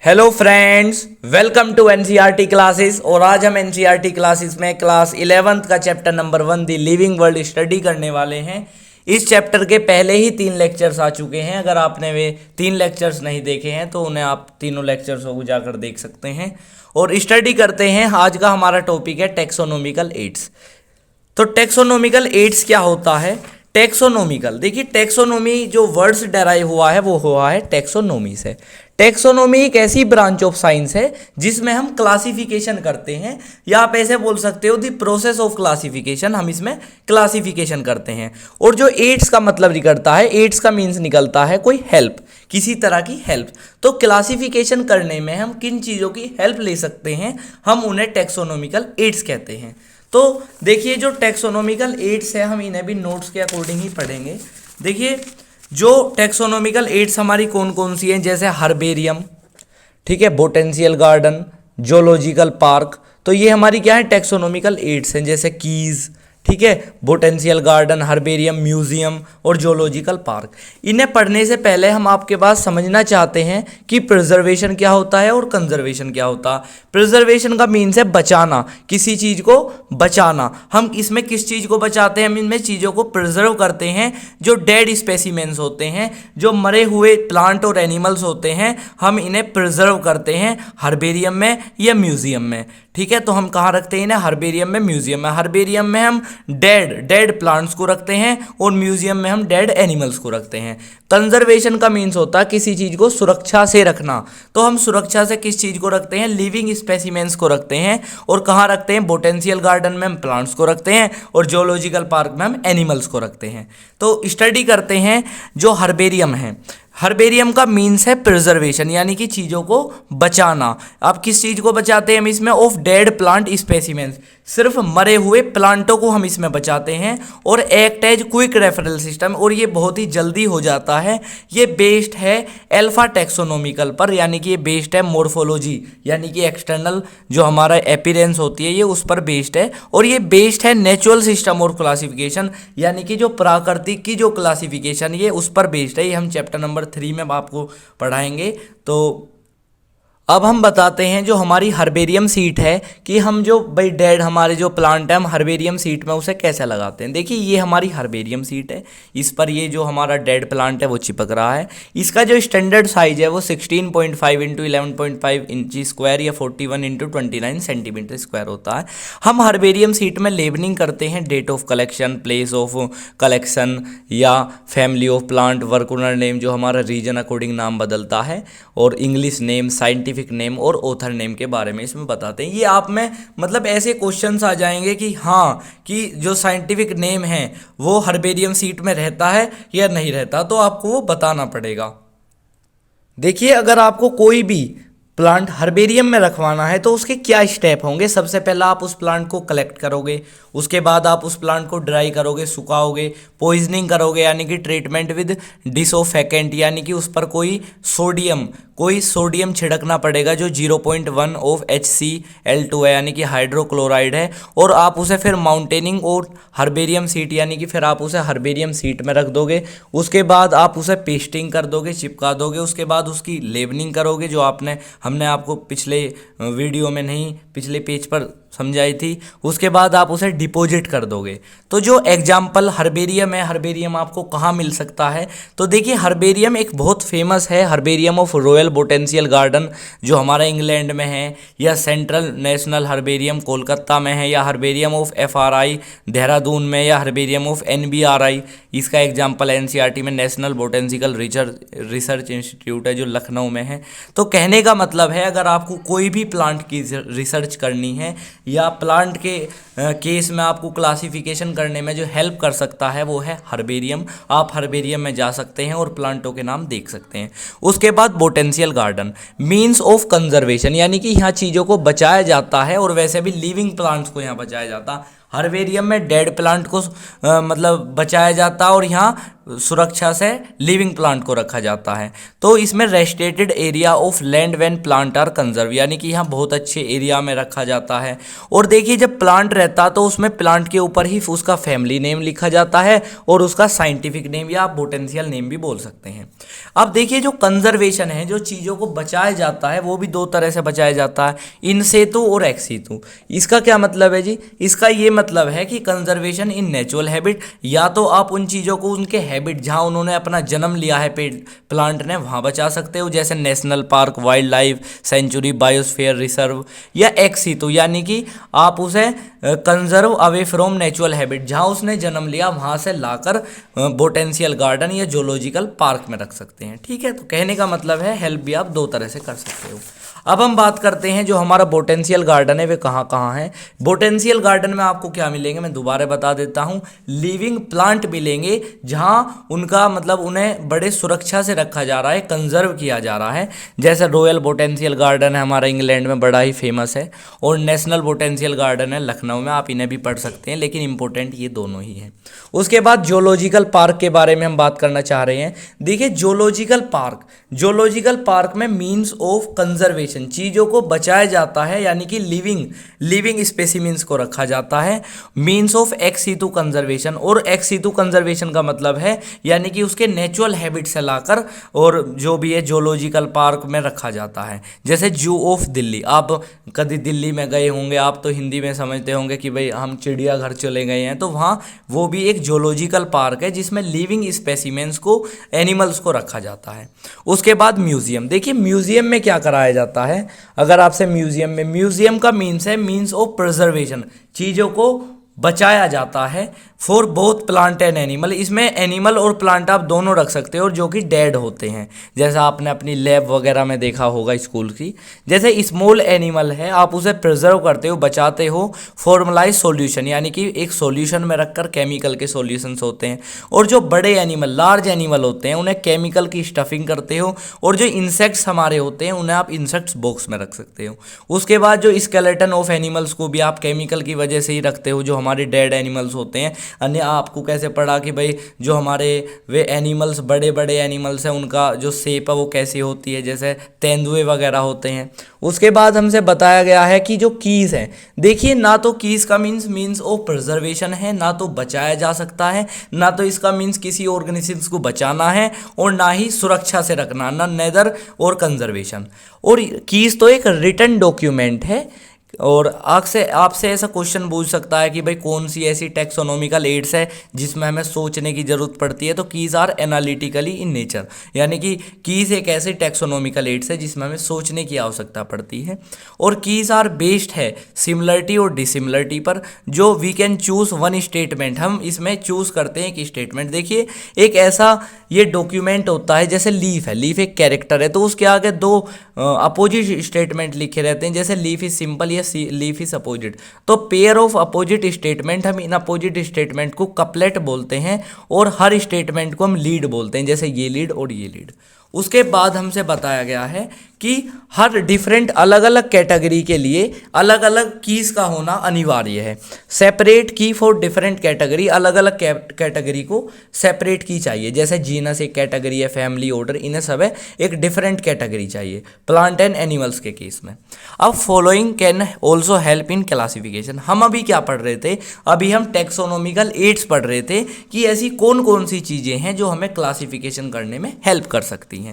Hello friends, welcome to NCERT classes. और आज हम एनसीईआरटी क्लासेस में क्लास 11th का chapter number 1 the living world study करने वाले हैं। इस चैप्टर के पहले ही 3 लेक्चर्स आ चुके हैं। अगर आपने वे 3 लेक्चर्स नहीं देखे हैं तो उन्हें आप तीनों लेक्चर्स को जाकर देख सकते हैं। और स्टडी करते हैं। आज का हमारा टॉपिक है टैक्सोनॉमिकल एड्स। तो टैक्सोनॉमिकल एड्स क्या होता है? टैक्सोनॉमिकल, देखिए टैक्सोनॉमी जो वर्ड्स डेराइव हुआ है वो हुआ है टैक्सोनॉमी से। टैक्सोनॉमी एक ऐसी ब्रांच ऑफ साइंस है जिसमें हम क्लासिफिकेशन करते हैं, या आप ऐसे बोल सकते हो द प्रोसेस ऑफ क्लासिफिकेशन। हम इसमें क्लासिफिकेशन करते हैं। और जो एड्स का मतलब निकलता है, एड्स का मीन्स निकलता है कोई हेल्प, किसी तरह की हेल्प। तो क्लासिफिकेशन करने में हम किन चीज़ों की हेल्प ले सकते हैं, हम उन्हें टैक्सोनॉमिकल एड्स कहते हैं। तो देखिए जो टैक्सोनॉमिकल एड्स है हम इन्हें भी नोट्स के अकॉर्डिंग ही पढ़ेंगे। देखिए जो टैक्सोनॉमिकल एड्स हमारी कौन कौन सी हैं, जैसे हर्बेरियम, ठीक है, बोटेनिकल गार्डन, जोलॉजिकल पार्क। तो ये हमारी क्या है, टैक्सोनॉमिकल एड्स हैं। जैसे कीज, ठीक है, बोटेनिकल गार्डन, हर्बेरियम, म्यूजियम और जोलॉजिकल पार्क। इन्हें पढ़ने से पहले हम आपके पास समझना चाहते हैं कि प्रिजर्वेशन क्या होता है और कंजर्वेशन क्या होता है। प्रिजर्वेशन का मीन्स है बचाना, किसी चीज़ को बचाना। हम इसमें किस चीज़ को बचाते हैं? हम इनमें चीज़ों को प्रिजर्व करते हैं। जो डेड स्पेसिमेंस होते हैं, जो मरे हुए प्लांट और एनिमल्स होते हैं, हम इन्हें प्रिजर्व करते हैं हर्बेरियम में या म्यूजियम में। ठीक है, तो हम कहाँ रखते हैं इन्हें? हर्बेरियम में, म्यूजियम में। हर्बेरियम में हम डेड प्लांट्स को रखते हैं और म्यूजियम में हम डेड एनिमल्स को रखते हैं। कंजर्वेशन का मीन्स होता है किसी चीज़ को सुरक्षा से रखना। तो हम सुरक्षा से किस चीज़ को रखते हैं? लिविंग स्पेसिमेंस को रखते हैं। और कहाँ रखते हैं? बोटेनिकल गार्डन में हम प्लांट्स को रखते हैं और जोलॉजिकल पार्क में हम एनिमल्स को रखते हैं। तो स्टडी करते हैं जो हर्बेरियम है। हर्बेरियम का मीन्स है प्रिजर्वेशन, यानी कि चीज़ों को बचाना। आप किस चीज़ को बचाते हैं हम इसमें? ऑफ डेड प्लांट स्पेसिमेंस, सिर्फ मरे हुए प्लांटों को हम इसमें बचाते हैं। और act as quick referral system, और ये बहुत ही जल्दी हो जाता है। ये बेस्ड है अल्फा टैक्सोनॉमिकल पर, यानी कि ये बेस्ड है मॉर्फोलॉजी, यानी कि एक्सटर्नल जो हमारा अपीयरेंस होती है ये उस पर बेस्ड है। और ये बेस्ड है नेचुरल सिस्टम और क्लासिफिकेशन, यानी कि जो प्राकृतिक की जो क्लासिफिकेशन ये उस पर बेस्ड है। ये हम चैप्टर नंबर 3 में आपको पढ़ाएंगे। तो अब हम बताते हैं जो हमारी हर्बेरियम सीट है कि हम जो भाई डेड हमारे जो प्लांट है हम हर्बेरियम सीट में उसे कैसे लगाते हैं। देखिए ये हमारी हर्बेरियम सीट है, इस पर ये जो हमारा डेड प्लांट है वो चिपक रहा है। इसका जो स्टैंडर्ड साइज है वो 16.5 इंटू 11.5 इंच स्क्वायर या 41 इंटू 29 सेंटीमीटर स्क्वायर होता है। हम हर्बेरियम सीट में लेबलिंग करते हैं date of collection, place of collection या family of plant, vernacular name जो हमारा रीजन अकॉर्डिंग नाम बदलता है, और इंग्लिश नेम, साइंटिफिक नेम और ऑथर नेम के बारे में इसमें बताते हैं। ये आप में मतलब ऐसे क्वेश्चंस आ जाएंगे कि हाँ कि जो साइंटिफिक नेम है वो हर्बेरियम सीट में रहता है या नहीं रहता, तो आपको वो बताना पड़ेगा। देखिए अगर आपको कोई भी प्लांट हर्बेरियम में रखवाना है तो उसके क्या स्टेप होंगे। सबसे पहला आप उस प्लांट को कलेक्ट करोगे, उसके बाद आप उस प्लांट को ड्राई करोगे, सुखाओगे, पॉइजनिंग करोगे यानी कि ट्रीटमेंट विद डिसोफेकेंट, यानी कि उस पर कोई सोडियम छिड़कना पड़ेगा जो 0.1 ऑफ HCl2 है, यानी कि हाइड्रोक्लोराइड है। और आप उसे फिर माउंटेनिंग और हर्बेरियम सीट, यानी कि फिर आप उसे हर्बेरियम सीट में रख दोगे। उसके बाद आप उसे पेस्टिंग कर दोगे, चिपका दोगे। उसके बाद उसकी लेबलिंग करोगे जो हमने आपको पिछले वीडियो में नहीं, पिछले पेज पर समझाई थी। उसके बाद आप उसे डिपॉजिट कर दोगे। तो जो एग्जाम्पल हर्बेरियम है, हर्बेरियम आपको कहाँ मिल सकता है? तो देखिए हर्बेरियम एक बहुत फेमस है, herbarium of royal botanical garden जो हमारा इंग्लैंड में है, या सेंट्रल नेशनल हर्बेरियम कोलकाता में है, या हर्बेरियम ऑफ FRI देहरादून में, या हर्बेरियम ऑफ NBRI। इसका एग्जाम्पल NCERT में नेशनल बोटेनिकल रिसर्च इंस्टीट्यूट है जो लखनऊ में है। तो कहने का मतलब है अगर आपको कोई भी प्लांट की रिसर्च करनी है या प्लांट के केस में आपको क्लासिफिकेशन करने में जो हेल्प कर सकता है वो है हर्बेरियम। आप हर्बेरियम में जा सकते हैं और प्लांटों के नाम देख सकते हैं। उसके बाद botanical garden, means of conservation, यानी कि यहाँ चीज़ों को बचाया जाता है और वैसे भी लिविंग प्लांट्स को यहाँ बचाया जाता है। हर्बेरियम में डेड प्लांट को मतलब बचाया जाता है और यहाँ सुरक्षा से लिविंग प्लांट को रखा जाता है। तो इसमें restricted area of land when plant are conserve, यानी कि यहाँ बहुत अच्छे एरिया में रखा जाता है। और देखिए जब प्लांट रहता तो उसमें प्लांट के ऊपर ही उसका फैमिली नेम लिखा जाता है और उसका साइंटिफिक नेम या आप बोटेंशियल नेम भी बोल सकते हैं। अब देखिए जो कंजर्वेशन है, जो चीज़ों को बचाया जाता है वो भी दो तरह से बचाया जाता है, इन सेतु और एक्स सितु। इसका क्या मतलब है जी? इसका ये मतलब है कि कंजर्वेशन इन नेचुरल हैबिट, या तो आप उन चीज़ों को उनके हैबिट जहाँ उन्होंने अपना जन्म लिया है पेड़ प्लांट ने वहाँ बचा सकते हो, जैसे national park, wild life sanctuary, biosphere reserve, या एक्स सितु यानी कि आप उसे conserve away from natural habit, जहाँ उसने जन्म लिया वहाँ से लाकर बोटेंशियल गार्डन या जोलॉजिकल पार्क में रख सकते हैं। ठीक है, तो कहने का मतलब है हेल्प भी आप दो तरह से कर सकते हो। अब हम बात करते हैं जो हमारा बोटेंशियल गार्डन है वे कहाँ कहाँ है। बोटेंशियल गार्डन में आपको क्या मिलेंगे मैं दोबारा बता देता हूँ, लिविंग प्लांट मिलेंगे जहाँ उनका मतलब उन्हें बड़े सुरक्षा से रखा जा रहा है, कंजर्व किया जा रहा है। जैसे रॉयल बोटेंशियल गार्डन है हमारा इंग्लैंड में, बड़ा ही फेमस है, और नेशनल बोटेंशियल गार्डन है लखनऊ में, आप इन्हें भी पढ़ सकते हैं, लेकिन इंपॉर्टेंट ये दोनों ही हैं। उसके बाद जोलॉजिकल पार्क के बारे में हम बात करना चाह रहे हैं। देखिए जोलॉजिकल पार्क में मीन्स ऑफ कंजर्वेशन, चीज़ों को बचाया जाता है यानी कि लिविंग स्पेसिमेंस को रखा जाता है। मीन्स ऑफ एक्स सितु कंजर्वेशन, और एक्स सितु कंजर्वेशन का मतलब है यानी कि उसके नेचुरल हैबिट से लाकर और जो भी है जोलॉजिकल पार्क में रखा जाता है। जैसे जू ऑफ दिल्ली, आप कभी दिल्ली में गए होंगे, आप तो हिंदी में समझते होंगे कि भाई हम चिड़ियाघर चले गए हैं, तो वहाँ वो भी एक जोलॉजिकल पार्क है जिसमें लिविंग स्पेसिमेंस को, एनिमल्स को रखा जाता है। उसके बाद म्यूजियम, देखिए म्यूजियम में क्या कराया जाता है। अगर आपसे म्यूजियम का मीन्स है मीन्स ऑफ प्रिजर्वेशन, चीज़ों को बचाया जाता है for both plant and animal. इसमें एनिमल और प्लांट आप दोनों रख सकते हो और जो कि डेड होते हैं, जैसा आपने अपनी लैब वगैरह में देखा होगा स्कूल की। जैसे स्मॉल एनिमल है आप उसे प्रिजर्व करते हो, बचाते हो फॉर्मलाइज सॉल्यूशन, यानी कि एक सॉल्यूशन में रखकर केमिकल के सॉल्यूशंस होते हैं। और जो बड़े एनिमल, लार्ज एनिमल होते हैं उन्हें केमिकल की स्टफिंग करते हो। और जो इंसेक्ट्स हमारे होते हैं उन्हें आप इंसेक्ट्स बॉक्स में रख सकते हो। उसके बाद जो स्केलेटन ऑफ एनिमल्स को भी आप केमिकल की वजह से ही रखते हो, जो हमारे डेड एनिमल्स होते हैं। अन्य आपको कैसे पढ़ा कि भाई जो हमारे वे एनिमल्स, बड़े बड़े एनिमल्स हैं, उनका जो शेप है वो कैसी होती है, जैसे तेंदुए वगैरह होते हैं। उसके बाद हमसे बताया गया है कि जो कीज हैं, देखिए ना तो कीज का मीन्स ऑफ प्रिजर्वेशन है, ना तो बचाया जा सकता है, ना तो इसका मीन्स किसी ऑर्गेनिजम्स को बचाना है, और ना ही सुरक्षा से रखना, ना नेदर और कंजर्वेशन। और कीज तो एक रिटन डॉक्यूमेंट है। और आपसे ऐसा क्वेश्चन पूछ सकता है कि भाई कौन सी ऐसी टेक्सोनॉमिकल एड्स है जिसमें हमें सोचने की जरूरत पड़ती है, तो keys are analytically in nature, यानी कि कीज एक ऐसी टेक्सोनॉमिकल एड्स है जिसमें हमें सोचने की आवश्यकता पड़ती है। और कीज आर बेस्ड है सिमिलरिटी और डिसिमिलरिटी पर, जो we can choose one statement, हम इसमें चूज करते हैं एक स्टेटमेंट। देखिए एक ऐसा ये डॉक्यूमेंट होता है, जैसे लीफ है, लीफ एक कैरेक्टर है, तो उसके आगे दो अपोजिट स्टेटमेंट लिखे रहते हैं, जैसे लीफ इज सिंपल या लीफ इज अपोजिट। तो पेयर ऑफ अपोजिट स्टेटमेंट, हम इन अपोजिट स्टेटमेंट को कपलेट बोलते हैं, और हर स्टेटमेंट को हम लीड बोलते हैं, जैसे ये लीड और ये लीड। उसके बाद हमसे बताया गया है कि हर डिफरेंट अलग अलग कैटेगरी के लिए अलग अलग कीज का होना अनिवार्य है। सेपरेट की फॉर डिफरेंट कैटेगरी, अलग अलग कैटेगरी को सेपरेट की चाहिए, जैसे जीनस एक कैटेगरी है, फैमिली, ऑर्डर, इन्हें सब है एक डिफरेंट कैटेगरी चाहिए प्लांट एंड एनिमल्स के केस में। अब following can also help in classification. हम अभी क्या पढ़ रहे थे, अभी हम टेक्सोनॉमिकल एड्स पढ़ रहे थे कि ऐसी कौन कौन सी चीज़ें हैं जो हमें क्लासिफिकेशन करने में हेल्प कर सकती हैं।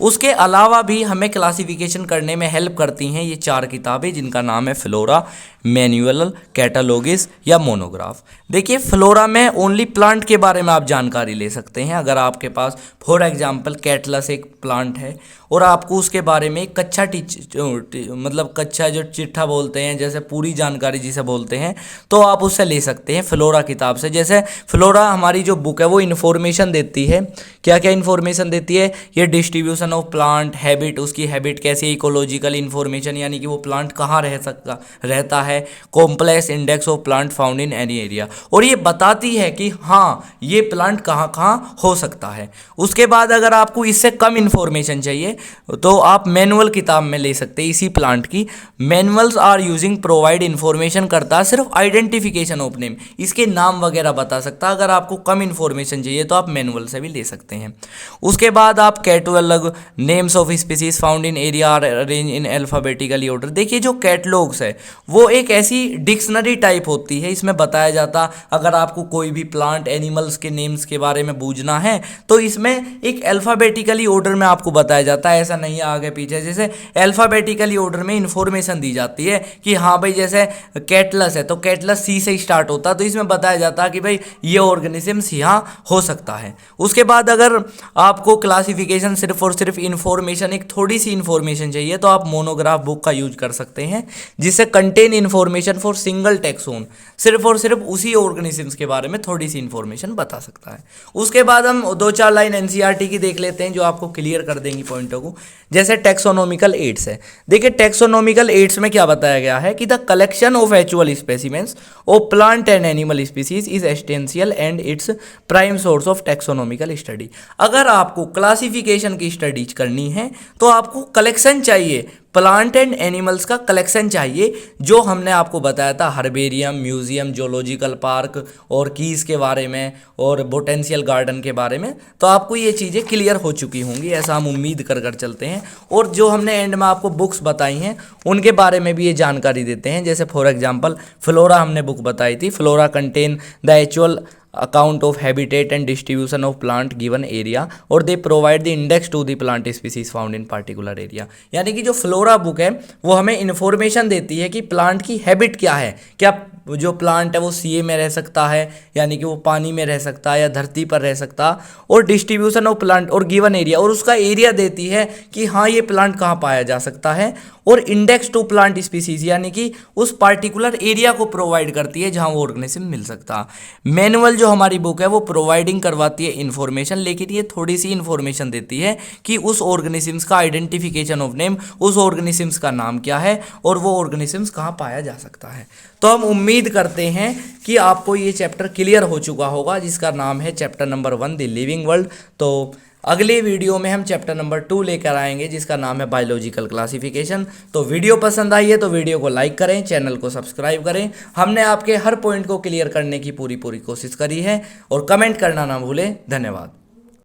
उसके अलावा भी हमें क्लासिफिकेशन करने में हेल्प करती हैं ये चार किताबें, जिनका नाम है फ्लोरा, मैनुअल, कैटालॉगिस या मोनोग्राफ। देखिए फ्लोरा में ओनली प्लांट के बारे में आप जानकारी ले सकते हैं। अगर आपके पास फॉर एग्जांपल कैटलस एक प्लांट है और आपको उसके बारे में कच्चा मतलब कच्चा जो चिट्ठा बोलते हैं, जैसे पूरी जानकारी जिसे बोलते हैं, तो आप उससे ले सकते हैं फ्लोरा किताब से। जैसे फ्लोरा हमारी जो बुक है वो इन्फॉर्मेशन देती है, क्या क्या इन्फॉर्मेशन देती है, ये डिस्ट्रीब्यूशन ऑफ प्लांट, हैबिट, उसकी हैबिट कैसी, इकोलॉजिकल इन्फॉर्मेशन यानी कि वो प्लांट कहाँ रहता है, complex index of plant found in any area, और ये बताती है कि हाँ ये प्लांट कहाँ कहाँ हो सकता है। उसके बाद अगर आपको इससे कम इन्फॉर्मेशन चाहिए तो आप मैनुअल किताब में ले सकते हैं इसी प्लांट की। Manuals are using provide information करता है सिर्फ आइडेंटिफिकेशन ऑफ नेम, इसके नाम वगैरह बता सकता है। अगर आपको कम इन्फॉर्मेशन चाहिए तो आप मैनुअल से भी ले सकते हैं। उसके बाद आप catalogue names of species found in area are arrange in alphabetically order. देखिए जो कैटलॉग्स है वो एक ऐसी डिक्शनरी टाइप होती है, इसमें बताया जाता अगर आपको कोई भी प्लांट एनिमल्स के नेम्स के बारे में बूझना है तो इसमें एक अल्फाबेटिकली ऑर्डर में आपको बताया जाता है। ऐसा नहीं है आगे पीछे, जैसे अल्फाबेटिकली ऑर्डर में इंफॉर्मेशन दी जाती है कि हाँ भाई जैसे कैटलस है तो कैटलस सी से स्टार्ट होता है, तो इसमें बताया जाता है कि भाई ये ऑर्गेनिजम्स यहाँ हो सकता है। उसके बाद अगर आपको क्लासिफिकेशन सिर्फ और सिर्फ इंफॉर्मेशन, एक थोड़ी सी इंफॉर्मेशन चाहिए तो आप मोनोग्राफ बुक का यूज कर सकते हैं जिससे contain information for single taxon, सिर्फ और सिर्फ उसी ऑर्गेनिजम्स के बारे में थोड़ी सी इंफॉर्मेशन बता सकता है। उसके बाद हम 2-4 लाइन एनसीईआरटी की देख लेते हैं जो आपको क्लियर कर देंगी पॉइंटों को। जैसे टैक्सोनॉमिकल एड्स है, देखिए टैक्सोनॉमिकल एड्स में क्या बताया गया है कि the collection of actual specimens of plant and animal species is essential and its prime source of taxonomical study. अगर आपको क्लासिफिकेशन की स्टडीज करनी है तो आपको कलेक्शन चाहिए, प्लांट एंड एनिमल्स का कलेक्शन चाहिए, जो हमने आपको बताया था हर्बेरियम, म्यूजियम, जोलॉजिकल पार्क और कीज के बारे में और बोटेनिकल गार्डन के बारे में। तो आपको ये चीज़ें क्लियर हो चुकी होंगी, ऐसा हम उम्मीद कर चलते हैं। और जो हमने एंड में आपको बुक्स बताई हैं उनके बारे में भी ये जानकारी देते हैं। जैसे फॉर एग्जांपल फ्लोरा हमने बुक बताई थी, flora contain the actual account of habitat and distribution of plant given area और they provide the index to the plant species found in particular area. यानी कि जो फ्लोरा बुक है वो हमें इन्फॉर्मेशन देती है कि प्लांट की हैबिट क्या है, क्या जो प्लांट है वो सीए में रह सकता है यानी कि वो पानी में रह सकता है या धरती पर रह सकता, और डिस्ट्रीब्यूशन ऑफ प्लांट और गिवन एरिया, और उसका एरिया देती है कि हाँ ये प्लांट कहाँ पाया जा सकता है, और इंडेक्स टू प्लांट स्पीसीज यानी कि उस पार्टिकुलर एरिया को प्रोवाइड करती है जहाँ वो ऑर्गेनिज्म मिल सकता। मैनुअल जो हमारी बुक है वो प्रोवाइडिंग करवाती है इन्फॉर्मेशन, लेकिन ये थोड़ी सी इन्फॉर्मेशन देती है कि उस ऑर्गेनिजम्स का आइडेंटिफिकेशन ऑफ नेम, उस ऑर्गेनिजम्स का नाम क्या है और वो ऑर्गेनिजम्स कहाँ पाया जा सकता है। तो हम उम्मीद करते हैं कि आपको ये चैप्टर क्लियर हो चुका होगा जिसका नाम है chapter number 1 the living world. तो अगले वीडियो में हम चैप्टर नंबर 2 लेकर आएंगे जिसका नाम है बायोलॉजिकल क्लासिफिकेशन। तो वीडियो पसंद आई है तो वीडियो को लाइक करें, चैनल को सब्सक्राइब करें। हमने आपके हर पॉइंट को क्लियर करने की पूरी कोशिश करी है, और कमेंट करना ना भूलें। धन्यवाद।